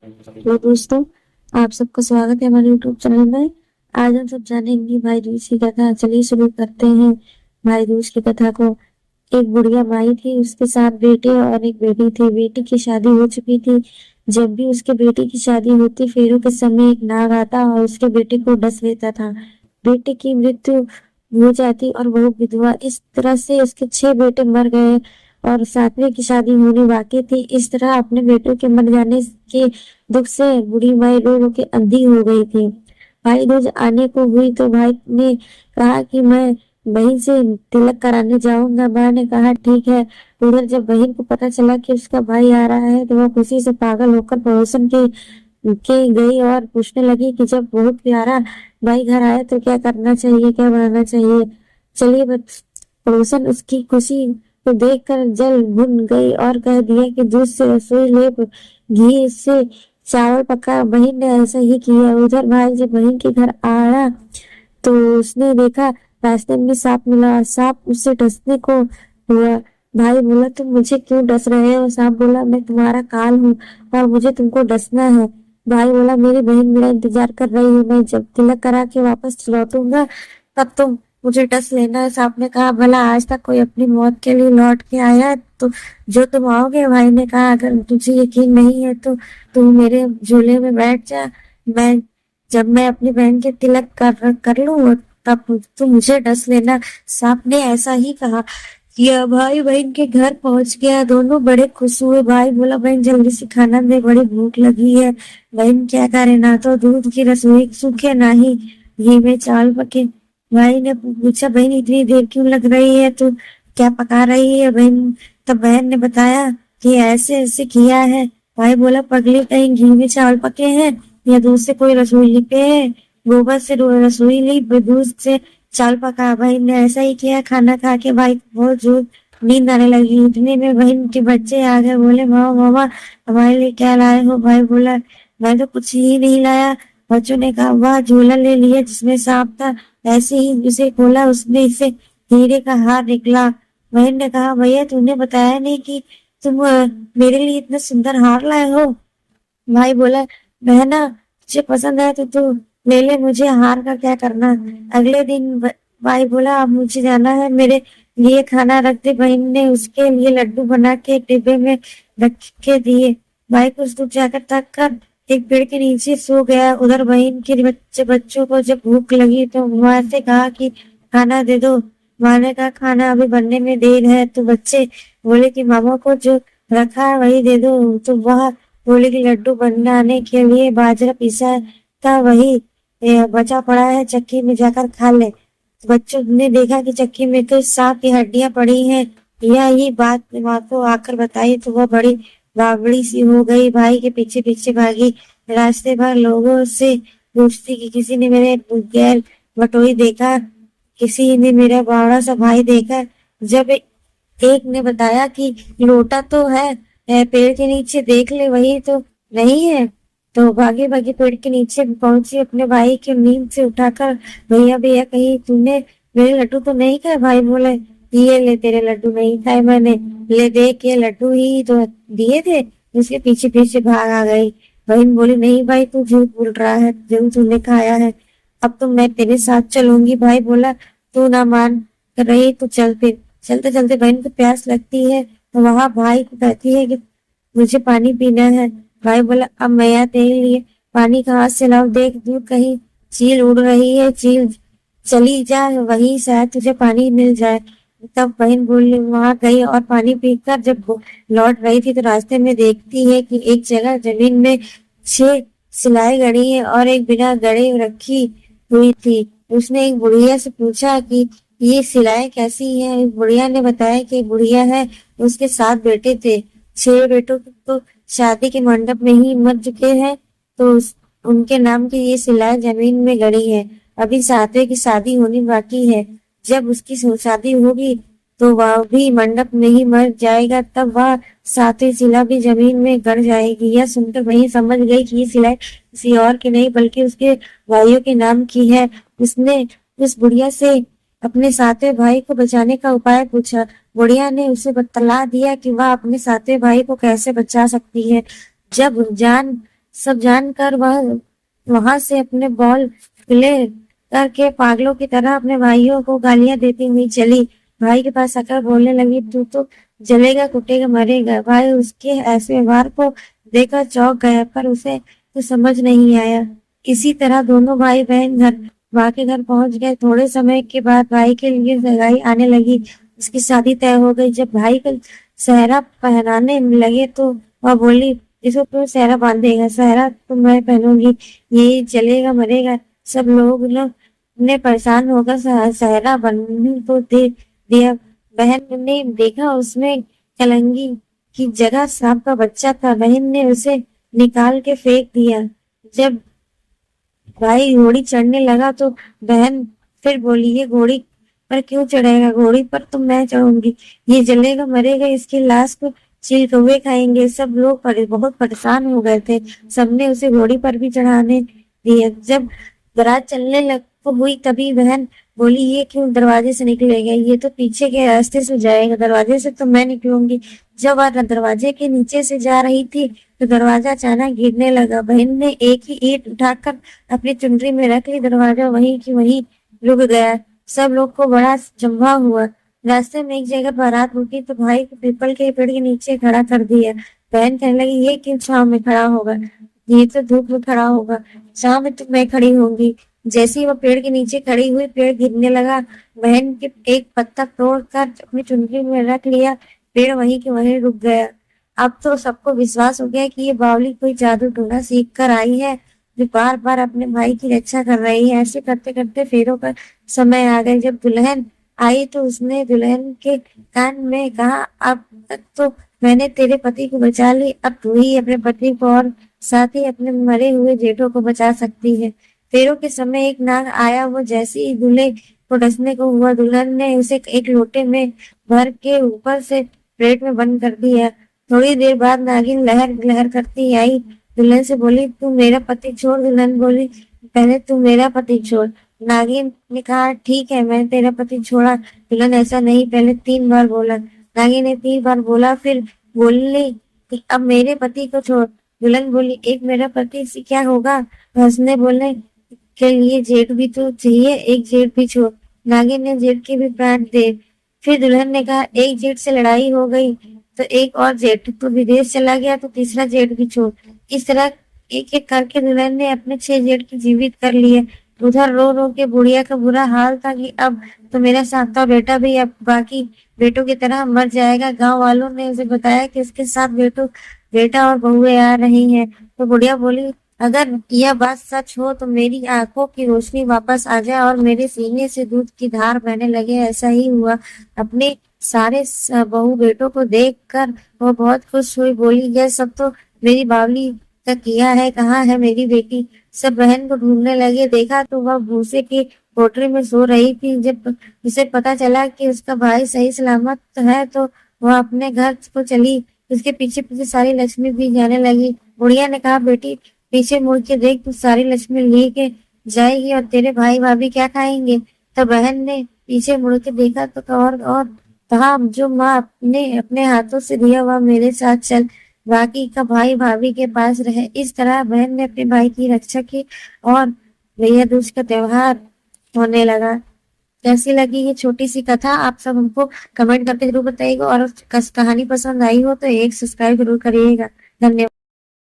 Hello दोस्तों, आप सबका स्वागत है हमारे यूट्यूब चैनल में। आज हम सब जानेंगे भाई दूज की कथा। चलिए शुरू करते हैं भाई दूज की कथा को। एक बुढ़िया माई थी, उसके 7 बेटे और एक बेटी थी। बेटी की शादी हो चुकी थी। जब भी उसके बेटे की शादी होती, फेरों के समय एक नाग आता और उसके बेटे को डस लेता था। बेटे की मृत्यु हो जाती और वो विधवा। इस तरह से उसके 6 बेटे मर गए और 7वें की शादी होनी बाकी थी। इस तरह अपने बेटों के मर जाने के दुख से बूढ़ी माई रो रो के अंधी हो गई थी। भाई दूज आने को हुई तो भाई ने कहा कि मैं बहन से तिलक कराने जाऊंगा। माँ ने कहा ठीक है। उधर जब बहन को पता चला कि उसका भाई आ रहा है तो वह खुशी से पागल होकर पड़ोसन के गई और पूछने लगी कि जब बहुत प्यारा भाई घर आए तो क्या करना चाहिए, क्या बनाना चाहिए। चलिए पड़ोसन उसकी खुशी को देखकर जल भुन गई और कह दिया कि दूध से रसोई लेप, घी से चावल पका। बहन ने ऐसा ही किया। उधर भाई जब बहन के घर आया तो उसने देखा रास्ते में सांप मिला। सांप उससे डसने को हुआ। भाई बोला तुम मुझे क्यों डस रहे हो? सांप बोला मैं तुम्हारा काल हूँ और मुझे तुमको डसना है। भाई बोला मेरी बहन मेरा इंतजार कर रही है, मैं जब तिलक करा के वापस लौटूंगा तब तुम मुझे डस लेना। सांप ने कहा भला आज तक कोई अपनी मौत के लिए लौट के आया है तो जो तुम आओगे? भाई ने कहा अगर तुझे यकीन नहीं है तो तू मेरे झूले में बैठ जा। मैं जब मैं अपनी बहन के तिलक कर लूं तब तुम मुझे डस लेना। सांप ने ऐसा ही कहा। किया भाई बहन के घर पहुंच गया। दोनों बड़े खुश हुए। भाई बोला बहन जल्दी से खाना दे, बड़ी भूख लगी है। बहन क्या करे, ना तो दूध की रसोई सूखे ना ही घी में चावल पके। भाई ने पूछा बहन इतनी देर क्यों लग रही है, तू क्या पका रही है? बहन तब बहन ने बताया कि ऐसे ऐसे किया है। भाई बोला पगली कहीं घी में चावल पके हैं या दूध से कोई रसोई लिपे है? गोबर से रसोई ली, दूध से चावल पका। भाई ने ऐसा ही किया। खाना खा के भाई को बहुत जोर नींद आने लगी। इतने में बहन के बच्चे आ गए। बोले मामा मामा हमारे लिए क्या लाए हो? भाई बोला मैं तो कुछ ही नहीं लाया। बच्चों ने कहा वाह, झोला ले लिया जिसमें सांप था। ऐसे ही उसे खोला, उसमें इसे हीरे का हार निकला। बहन ने कहा भैया तूने बताया नहीं कि तुम मेरे लिए इतना सुंदर हार लाए हो। भाई बोला बहना तुझे पसंद है तो तू ले ले, मुझे हार का क्या करना। अगले दिन भाई बोला अब मुझे जाना है, मेरे लिए खाना रख दे। बहन ने उसके लिए लड्डू बना के एक डिब्बे में रख के दिए। भाई कुछ दूर जाकर थक कर एक पेड़ के नीचे सो गया। उधर बहन के बच्चों को जब भूख लगी तो माँ से कहा कि खाना दे दो। माँ ने कहा खाना अभी बनने में देर है। तो बच्चे बोले कि मामा को जो रखा है वही दे दो। तो वह बोले कि लड्डू बनाने के लिए बाजरा पीसा था, वही बचा पड़ा है, चक्की में जाकर खा ले। बच्चों ने देखा कि चक्की में तो सांप की हड्डियां पड़ी हैं। यह बात माँ को आकर बताई तो वह बड़ी बावड़ी सी हो गई। भाई के पीछे पीछे भागी। रास्ते भर लोगों से पूछती कि किसी ने मेरे गैर बटोई देखा, किसी ने मेरा बावड़ा सा भाई देखा। जब एक ने बताया कि लोटा तो है पेड़ के नीचे, देख ले वही तो नहीं है। तो भागे भागे पेड़ के नीचे पहुंची, अपने भाई की नींद से उठाकर भैया भैया कहीं तूने मेरे लड्डू तो नहीं खाए? भाई बोले ये ले तेरे लड्डू नहीं खाए मैंने, ले देख ये लड्डू ही तो दिए थे। उसके पीछे पीछे भाग आ गई। बहन बोली नहीं भाई तू झूठ बोल रहा है, जरूर तूने खाया है, अब तो मैं तेरे साथ चलूंगी। भाई बोला तू ना मान रही तो चल फिर। चलते चलते बहन को प्यास लगती है तो वहां भाई को कहती है कि मुझे पानी पीना है। भाई बोला अब मैं यहाँ तेरे लिए पानी कहाँ से लाऊं? देख दूर कहीं चील उड़ रही है, चील चली जा, वहीं शायद तुझे पानी मिल जाए। तब बहन बोली वहां गई और पानी पीकर जब लौट रही थी तो रास्ते में देखती है कि एक जगह जमीन में 6 सिलाई गड़ी है और एक बिना गड़े रखी हुई थी। उसने एक बुढ़िया से पूछा कि ये सिलाई कैसी है? बुढ़िया ने बताया कि बुढ़िया है, उसके 7 बेटे थे। 6 बेटों की तो शादी के मंडप में ही मर चुके हैं तो उनके नाम की ये सिलाई जमीन में गड़ी है। अभी 7वें की शादी होनी बाकी है। जब उसकी शादी होगी तो वह भी मंडप में ही मर जाएगा, तब वह 7वीं शिला भी जमीन में गड़ जाएगी। यह सुनकर वही समझ गई कि ये सिलाई किसी और की नहीं बल्कि उसके भाइयों के नाम की है। उसने उस बुढ़िया से अपने 7वें भाई को बचाने का उपाय पूछा। बुढ़िया ने उसे बतला दिया कि वह अपने 7वें भाई को कैसे बचा सकती है। जब जान सब जानकर वह वहां से अपने बॉल प्ले करके पागलों की तरह अपने भाइयों को गालियां देती हुई चली। भाई के पास आकर बोलने लगी, तू तो जलेगा कुटेगा मरेगा। भाई उसके ऐसे व्यवहार को देखकर चौंक गया, पर उसे कुछ समझ नहीं आया। इसी तरह दोनों भाई बहन माँ के घर पहुंच गए। थोड़े समय के बाद भाई के लिए सगाई आने लगी। उसकी शादी तय हो गई। जब भाई को सेहरा पहनाने लगे तो वह बोली, इसको क्यों सेहरा बांधेगा? सेहरा तो मैं पहनूंगी, ये चलेगा मरेगा। सब लोग ने परेशान होकर सेहरा बंधने को दे दिया। बहन ने देखा उसमें कलंगी की जगह सांप का बच्चा था। बहन ने उसे निकाल के फेंक दिया। जब भाई घोड़ी चढ़ने लगा तो बहन फिर बोली, ये घोड़ी पर क्यों चढ़ेगा? घोड़ी पर तो मैं चढ़ूंगी, ये जलेगा मरेगा, इसकी लाश को चील कौवे खाएंगे। सब लोग बहुत परेशान हो गए थे। सबने उसे घोड़ी पर भी चढ़ाने दिया। जब बारात चलने लग हुई तभी बहन बोली, ये क्यों दरवाजे से निकलेगा? ये तो पीछे के रास्ते से जाएगा, दरवाजे से तो मैं निकलूंगी। जब वह दरवाजे के नीचे से जा रही थी तो दरवाजा अचानक गिरने लगा। बहन ने एक ही ईंट उठाकर अपनी चुनरी में रख ली। दरवाजा वहीं की वहीं रुक गया। सब लोग को बड़ा जम्भा हुआ। रास्ते में एक जगह बारात रुकी तो भाई को पीपल के पेड़ के नीचे खड़ा कर दिया। बहन कहने लगी, ये क्यों छाव में खड़ा होगा? ये तो धूप में खड़ा होगा, छाव में तो मैं खड़ी होंगी। जैसे ही वह पेड़ के नीचे खड़ी हुई, पेड़ गिरने लगा। बहन के एक पत्ता तोड़ कर अपनी चुनरी में रख लिया। पेड़ वहीं के वहीं रुक गया। अब तो सबको विश्वास हो गया कि ये बावली कोई जादू टोना सीख कर आई है, जो बार बार अपने भाई की रक्षा कर रही है। ऐसे करते करते फेरों का समय आ गया। जब दुल्हन आई तो उसने दुल्हन के कान में कहा, अब तक तो मैंने तेरे पति को बचा ली, अब तू ही अपने पति को और साथ ही अपने मरे हुए जेठों को बचा सकती है। फेरों के समय एक नाग आया। वो जैसे ही दूल्हे को डसने को हुआ, दुल्हन ने उसे एक लोटे में भर के ऊपर से प्लेट में बंद कर दिया। थोड़ी देर बाद नागिन लहर लहर करती आई। दुल्हन से बोली, तू मेरा पति छोड़। दुल्हन बोली, पहले तू मेरा पति छोड़। नागिन ने कहा, ठीक है, मैं तेरा पति छोड़ा। दुल्हन, ऐसा नहीं, पहले 3 बार बोला। नागिन ने 3 बार बोला, फिर बोली कि अब मेरे पति को छोड़। दुल्हन बोली, एक मेरा पति से क्या होगा? हंसने बोले, के लिए जेठ भी तो चाहिए, एक जेठ भी छोड़। नागिन ने जेठ के भी प्राण दे। फिर दुल्हन ने कहा, एक जेठ से लड़ाई हो गई तो एक और जेठ तो विदेश चला गया, तो तीसरा जेठ भी छोड़। इस तरह एक एक करके दुल्हन ने अपने 6 जेठ की जीवित कर लिए। उधर रो रो के बुढ़िया का बुरा हाल था कि अब तो मेरा 7वां बेटा भी अब बाकी बेटों की तरह मर जाएगा। गांव वालों ने उसे बताया कि उसके 7 बेटा और बहुएं आ रही हैं। तो बुढ़िया बोली, अगर यह बात सच हो तो मेरी आंखों की रोशनी वापस आ जाए और मेरे सीने से दूध की धार बहने लगे। ऐसा ही हुआ। अपने सारे बहू बेटों को देखकर वो बहुत खुश हुई। बोली, यह सब तो मेरी बावली का किया है, कहाँ है मेरी बेटी? सब बहन को ढूंढने लगे। देखा तो वह भूसे की पोटरी में सो रही थी। जब उसे पता चला कि उसका भाई सही सलामत है तो वह अपने घर को चली। उसके पीछे पीछे सारी लक्ष्मी भी जाने लगी। बुढ़िया ने कहा, बेटी पीछे मुड़ के देख, तू सारी लक्ष्मी लेके जाएगी और तेरे भाई भाभी क्या खाएंगे? तब बहन ने पीछे मुड़ के देखा तो और कहा, जो माँ ने अपने हाथों से दिया वह मेरे साथ चल, बाकी का भाई भाभी के पास रहे। इस तरह बहन ने अपने भाई की रक्षा की और भैया दूज का त्योहार होने लगा। कैसी लगी ये छोटी सी कथा? आप सब हमको कमेंट करके जरूर बताइएगा और कहानी पसंद आई हो तो एक सब्सक्राइब जरूर करिएगा। धन्यवाद।